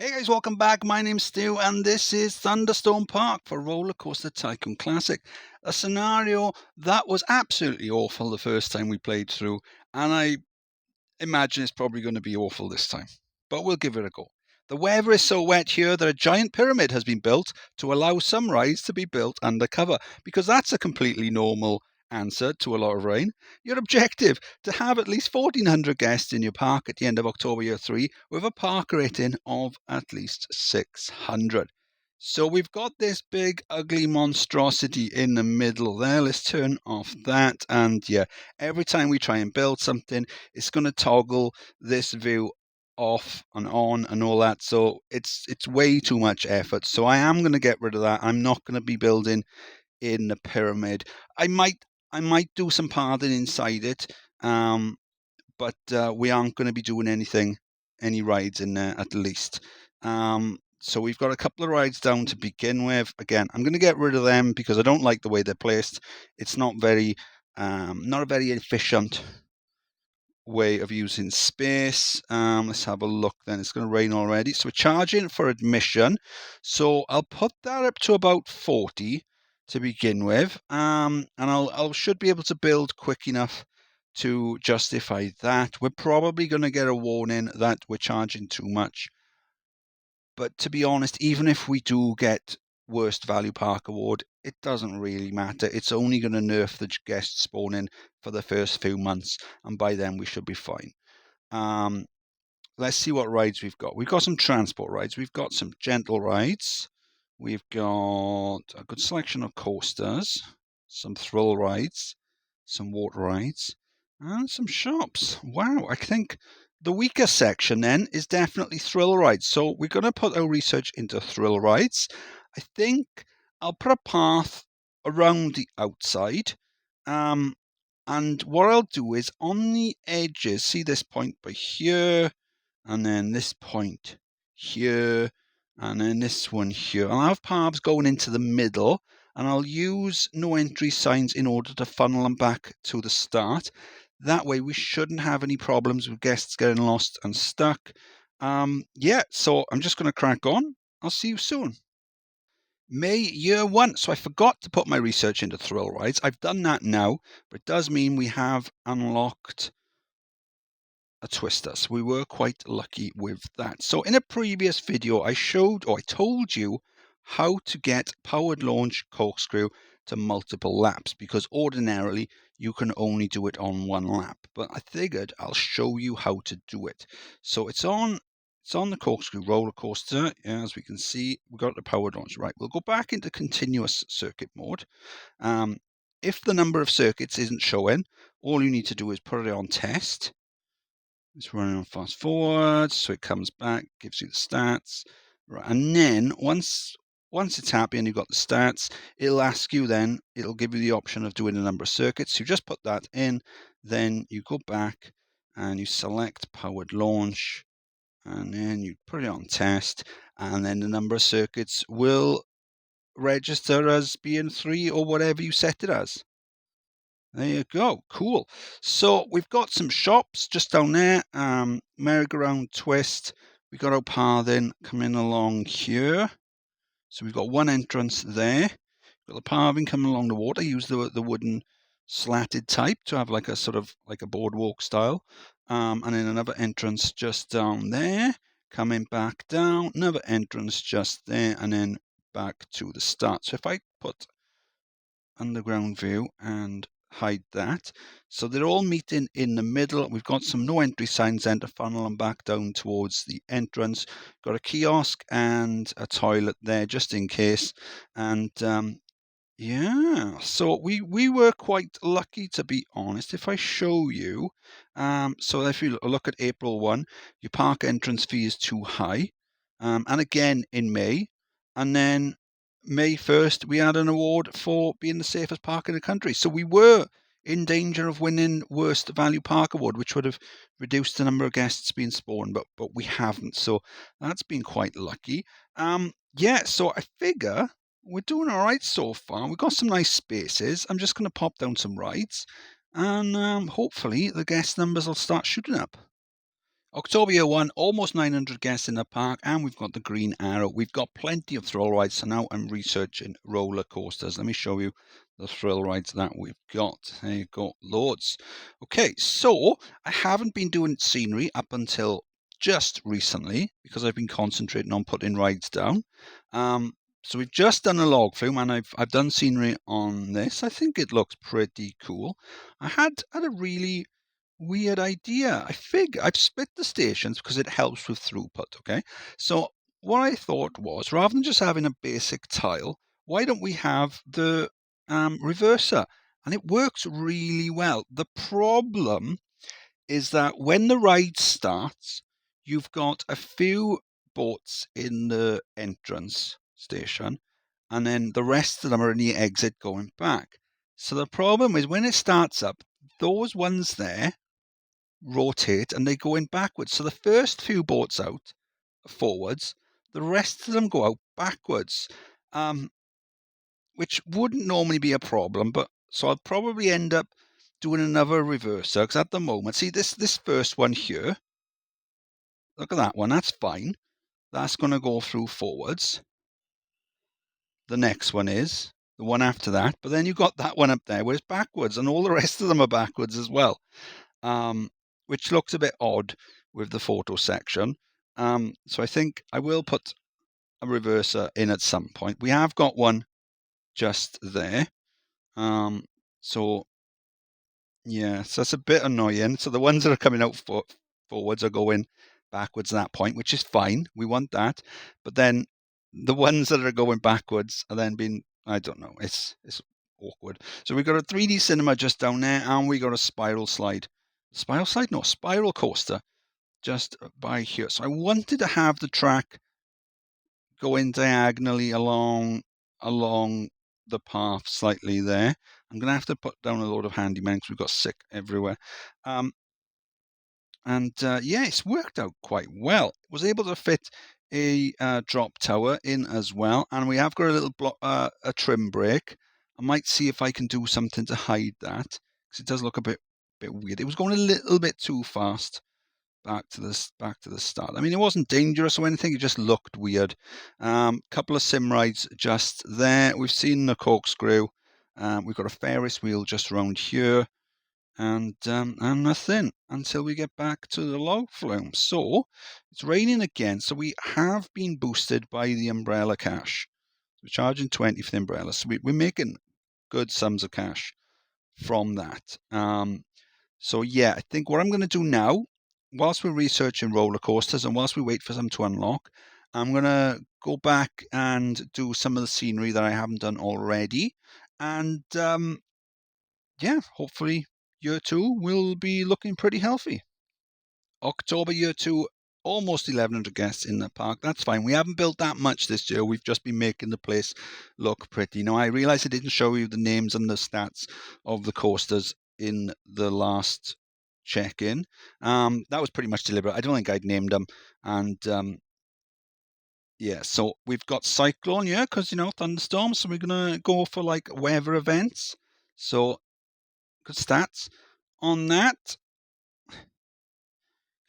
Hey guys, welcome back. My name's Stu, and this is Thunderstorm Park for Rollercoaster Tycoon Classic. A scenario that was absolutely awful the first time we played through, and I imagine it's probably going to be awful this time. But we'll give it a go. The weather is so wet here that a giant pyramid has been built to allow some rides to be built undercover, because that's a completely normal answer to a lot of rain. Your objective, to have at least 1,400 guests in your park at the end of October year 3 with a park rating of at least 600. So we've got this big ugly monstrosity in the middle there. Let's turn off that, and yeah, every time we try and build something, it's going to toggle this view off and on and all that. So it's way too much effort. So I am going to get rid of that. I'm not going to be building in the pyramid. I might do some pathing inside it, but we aren't going to be doing any rides in there at least. So we've got a couple of rides down to begin with. Again, I'm going to get rid of them because I don't like the way they're placed. It's not a very efficient way of using space. Let's have a look then. It's going to rain already. So we're charging for admission. So I'll put that up to about 40 to begin with. And I should be able to build quick enough to justify that. We're probably going to get a warning that we're charging too much. But to be honest, even if we do get worst value park award, it doesn't really matter. It's only going to nerf the guest spawning for the first few months, and by then we should be fine. Let's see what rides we've got. We've got some transport rides. We've got some gentle rides. We've got a good selection of coasters, some thrill rides, some water rides, and some shops. Wow, I think the weaker section then is definitely thrill rides. So we're going to put our research into thrill rides. I think I'll put a path around the outside. And what I'll do is on the edges, see this point by here, and then this point here, and then this one here. I'll have paths going into the middle, and I'll use no entry signs in order to funnel them back to the start. That way we shouldn't have any problems with guests getting lost and stuck. Yeah, so I'm just going to crack on. I'll see you soon. May year 1. So I forgot to put my research into thrill rides. I've done that now, but it does mean we have unlocked a twister. So we were quite lucky with that. So in a previous video, I told you how to get powered launch corkscrew to multiple laps, because ordinarily you can only do it on one lap. But I figured I'll show you how to do it. So it's on the corkscrew roller coaster. As we can see, we've got the powered launch. Right, we'll go back into continuous circuit mode. If the number of circuits isn't showing, all you need to do is put it on test. It's running on fast forward, so it comes back, gives you the stats. Right, and then once it's happy and you've got the stats, it'll ask you then, it'll give you the option of doing a number of circuits. You just put that in, then you go back and you select powered launch, and then you put it on test, and then the number of circuits will register as being 3 or whatever you set it as. There you go. Cool. So we've got some shops just down there. Merry-go-round twist. We got our pathing coming along here. So we've got one entrance there. We've got the pathing coming along the water. I use the wooden slatted type to have like a sort of like a boardwalk style. And then another entrance just down there. Coming back down. Another entrance just there. And then back to the start. So if I put underground view and hide that. So they're all meeting in the middle. We've got some no entry signs then to funnel them back down towards the entrance. Got a kiosk and a toilet there just in case. And yeah, so we were quite lucky, to be honest. If I show you, so if you look at April 1, your park entrance fee is too high. And again in May. And then May 1st, we had an award for being the safest park in the country. So we were in danger of winning Worst Value Park Award, which would have reduced the number of guests being spawned, but we haven't. So that's been quite lucky. Yeah, so I figure we're doing all right so far. We've got some nice spaces. I'm just going to pop down some rides, and hopefully the guest numbers will start shooting up. October year 1, almost 900 guests in the park, and we've got the green arrow. We've got plenty of thrill rides, so now I'm researching roller coasters. Let me show you the thrill rides that we've got. There you go, loads. Okay, so I haven't been doing scenery up until just recently because I've been concentrating on putting rides down. So we've just done a log flume, and I've done scenery on this. I think it looks pretty cool. I had a really weird idea. I've split the stations because it helps with throughput, okay? So what I thought was, rather than just having a basic tile, why don't we have the reverser? And it works really well. The problem is that when the ride starts, you've got a few boats in the entrance station, and then the rest of them are in the exit going back. So the problem is when it starts up, those ones there rotate and they go in backwards. So the first few boats out forwards, the rest of them go out backwards, which wouldn't normally be a problem. But so I'll probably end up doing another reverser because at the moment, see this first one here. Look at that one. That's fine. That's going to go through forwards. The next one is the one after that, but then you've got that one up there where it's backwards, and all the rest of them are backwards as well. Which looks a bit odd with the photo section. So I think I will put a reverser in at some point. We have got one just there. So yeah, so it's a bit annoying. So the ones that are coming out forwards are going backwards at that point, which is fine. We want that. But then the ones that are going backwards are then being, I don't know, it's awkward. So we've got a 3D cinema just down there, and we got a spiral slide. Spiral slide? No, spiral coaster just by here. So I wanted to have the track going diagonally along the path slightly there. I'm going to have to put down a load of handymen because we've got sick everywhere. Yeah, it's worked out quite well. Was able to fit a drop tower in as well, and we have got a little a trim brake. I might see if I can do something to hide that because it does look a bit weird. It was going a little bit too fast back to the start. I mean, it wasn't dangerous or anything. It just looked weird. Couple of sim rides just there. We've seen the corkscrew. We've got a Ferris wheel just around here. And nothing until we get back to the log flume. So it's raining again. So we have been boosted by the umbrella cash. We're charging 20 for the umbrella. So we're making good sums of cash from that. So yeah, I think what I'm going to do now, whilst we're researching roller coasters and whilst we wait for them to unlock, I'm going to go back and do some of the scenery that I haven't done already. And yeah, hopefully year 2 will be looking pretty healthy. October year 2, almost 1,100 guests in the park. That's fine. We haven't built that much this year. We've just been making the place look pretty. Now, I realize I didn't show you the names and the stats of the coasters in the last check-in. That was pretty much deliberate. I don't think I'd named them. And yeah, so we've got Cyclone here because, thunderstorms. So we're going to go for like weather events. So good stats on that.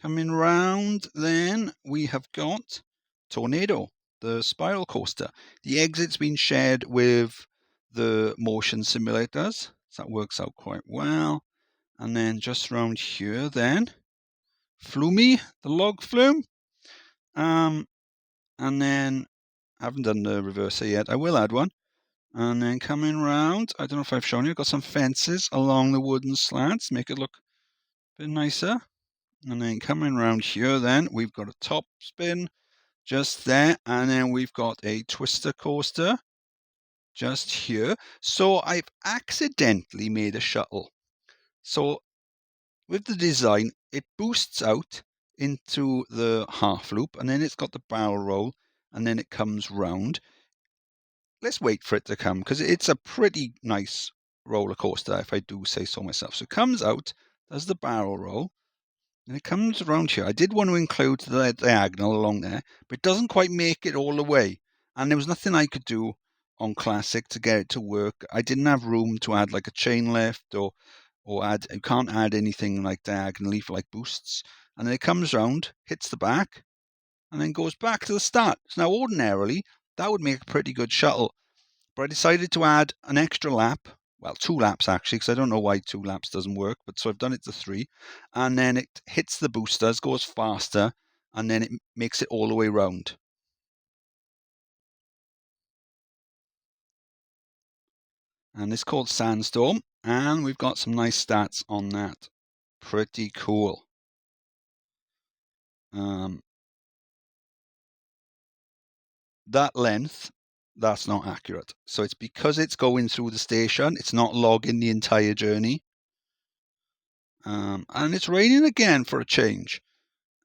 Coming round, then we have got Tornado, the spiral coaster. The exit's been shared with the motion simulators, so that works out quite well. And then just round here, then Flumy, the log flume. And then I haven't done the reverser yet. I will add one. And then coming round, I don't know if I've shown you, got some fences along the wooden slats, make it look a bit nicer. And then coming around here, then we've got a top spin just there, and then we've got a twister coaster just here. So I've accidentally made a shuttle. So with the design, it boosts out into the half loop, and then it's got the barrel roll, and then it comes round. Let's wait for it to come because it's a pretty nice roller coaster, if I do say so myself. So it comes out, does the barrel roll. And it comes around here. I did want to include the diagonal along there, but it doesn't quite make it all the way. And there was nothing I could do on Classic to get it to work. I didn't have room to add like a chain lift or or you can't add anything like diagonally for like boosts. And then it comes round, hits the back, and then goes back to the start. So now ordinarily, that would make a pretty good shuttle. But I decided to add an extra lap. Well, 2 laps actually, because I don't know why 2 laps doesn't work. But so I've done it to 3. And then it hits the boosters, goes faster, and then it makes it all the way round. And it's called Sandstorm. And we've got some nice stats on that. Pretty cool. That length, that's not accurate. So it's because it's going through the station, it's not logging the entire journey. And it's raining again for a change.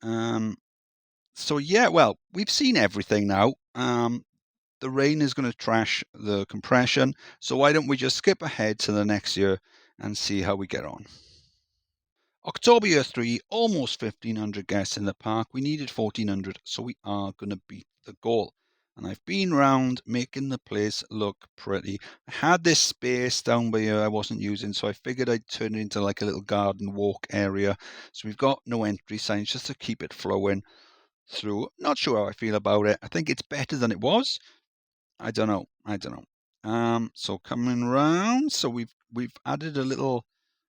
So yeah, well, we've seen everything now. The rain is going to trash the compression. So why don't we just skip ahead to the next year and see how we get on. October year 3, almost 1,500 guests in the park. We needed 1,400, so we are going to beat the goal. And I've been round making the place look pretty. I had this space down by here I wasn't using, so I figured I'd turn it into like a little garden walk area. So we've got no entry signs just to keep it flowing through. Not sure how I feel about it. I think it's better than it was. I don't know. So coming round, so we've added a little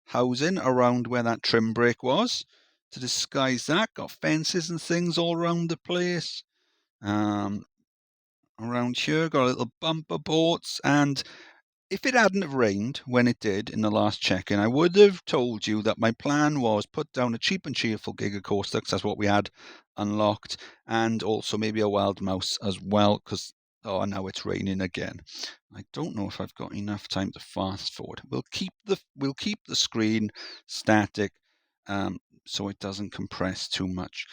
housing around where that trim brake was to disguise that. Got fences and things all around the place. Around here, got a little bumper boats, and if it hadn't have rained when it did in the last check-in, I would have told you that my plan was put down a cheap and cheerful Giga Coaster, because that's what we had unlocked, and also maybe a wild mouse as well, because now it's raining again. I don't know if I've got enough time to fast forward. We'll keep the screen static, so it doesn't compress too much.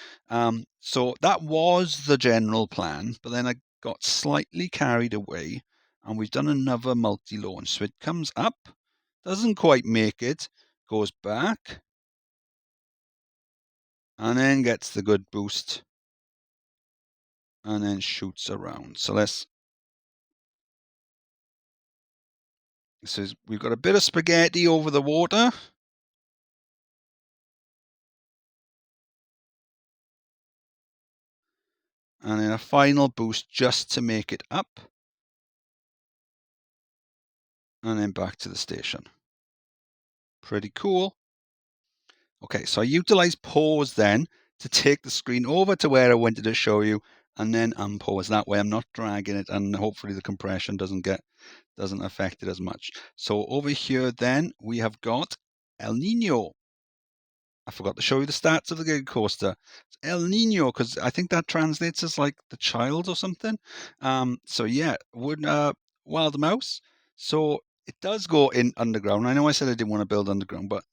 So that was the general plan, but then I got slightly carried away, and we've done another multi-launch. So it comes up, doesn't quite make it, goes back, and then gets the good boost, and then shoots around. So we've got a bit of spaghetti over the water. And then a final boost just to make it up. And then back to the station. Pretty cool. Okay, so I utilized pause then to take the screen over to where I wanted to show you, and then unpause. That way I'm not dragging it, and hopefully the compression doesn't affect it as much. So over here then we have got El Nino. I forgot to show you the stats of the Giga Coaster. It's El Nino, because I think that translates as like the child or something. So yeah, wild mouse. So it does go in underground. I know I said I didn't want to build underground, but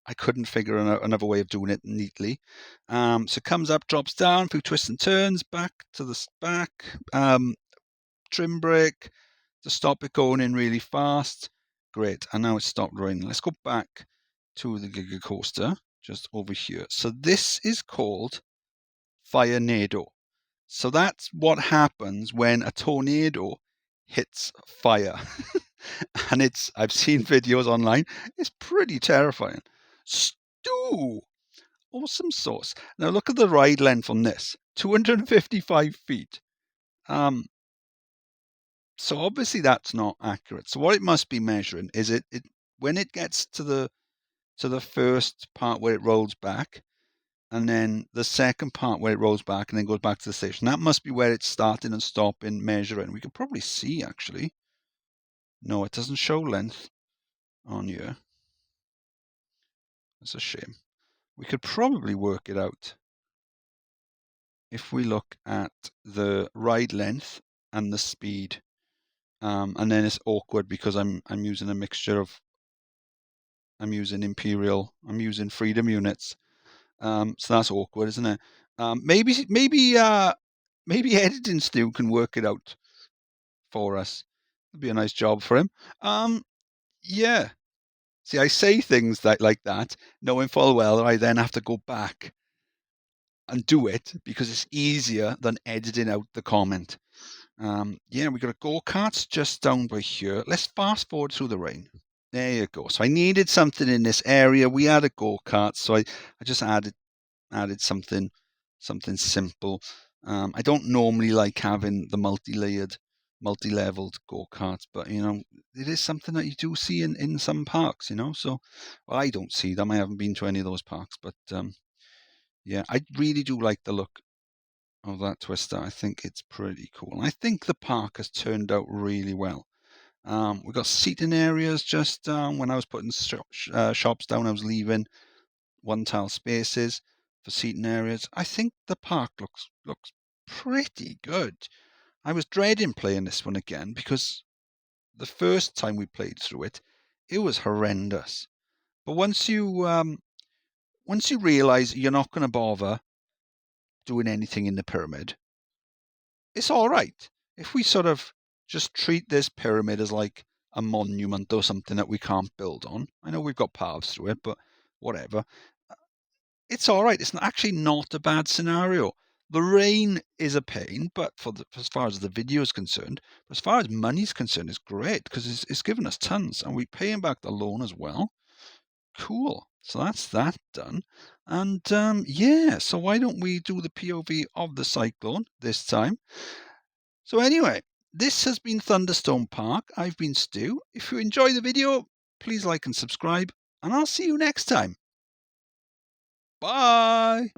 I couldn't figure out another way of doing it neatly. So it comes up, drops down through twists and turns, back to the back, trim brake to stop it going in really fast. Great, and now it's stopped raining. Let's go back to the Giga Coaster, just over here. So this is called Firenado. So that's what happens when a tornado hits fire. And I've seen videos online. It's pretty terrifying. Stew! Awesome sauce. Now look at the ride length on this. 255 feet. So obviously that's not accurate. So what it must be measuring is it when it gets to the first part where it rolls back, and then the second part where it rolls back and then goes back to the station. That must be where it's starting and stopping, measuring. We can probably see actually. No, it doesn't show length on here. That's a shame. We could probably work it out if we look at the ride length and the speed. And then it's awkward because I'm using a mixture of I'm using Freedom units. So that's awkward, isn't it? Maybe editing Stu can work it out for us. It'd be a nice job for him. Yeah. See, I say things like that, knowing full well that I then have to go back and do it because it's easier than editing out the comment. Yeah, we got a go-karts just down by here. Let's fast forward through the rain. There you go. So I needed something in this area. We had a go-kart, so I just added something simple. I don't normally like having the multi-layered, multi-leveled go-karts, but it is something that you do see in some parks. So I don't see them. I haven't been to any of those parks, but yeah, I really do like the look of that twister. I think it's pretty cool. And I think the park has turned out really well. We've got seating areas just when I was putting shops down, I was leaving one-tile spaces for seating areas. I think the park looks pretty good. I was dreading playing this one again because the first time we played through it, it was horrendous. But once you realise you're not going to bother doing anything in the pyramid, it's all right. If we sort of just treat this pyramid as like a monument or something that we can't build on. I know we've got paths through it, but whatever. It's all right. It's actually not a bad scenario. The rain is a pain, but as far as the video is concerned, as far as money's concerned, it's great because it's given us tons, and we're paying back the loan as well. Cool. So that's that done. And yeah, so why don't we do the POV of the cyclone this time? So anyway, this has been Thunderstorm Park. I've been Stu. If you enjoy the video, please like and subscribe, and I'll see you next time. Bye.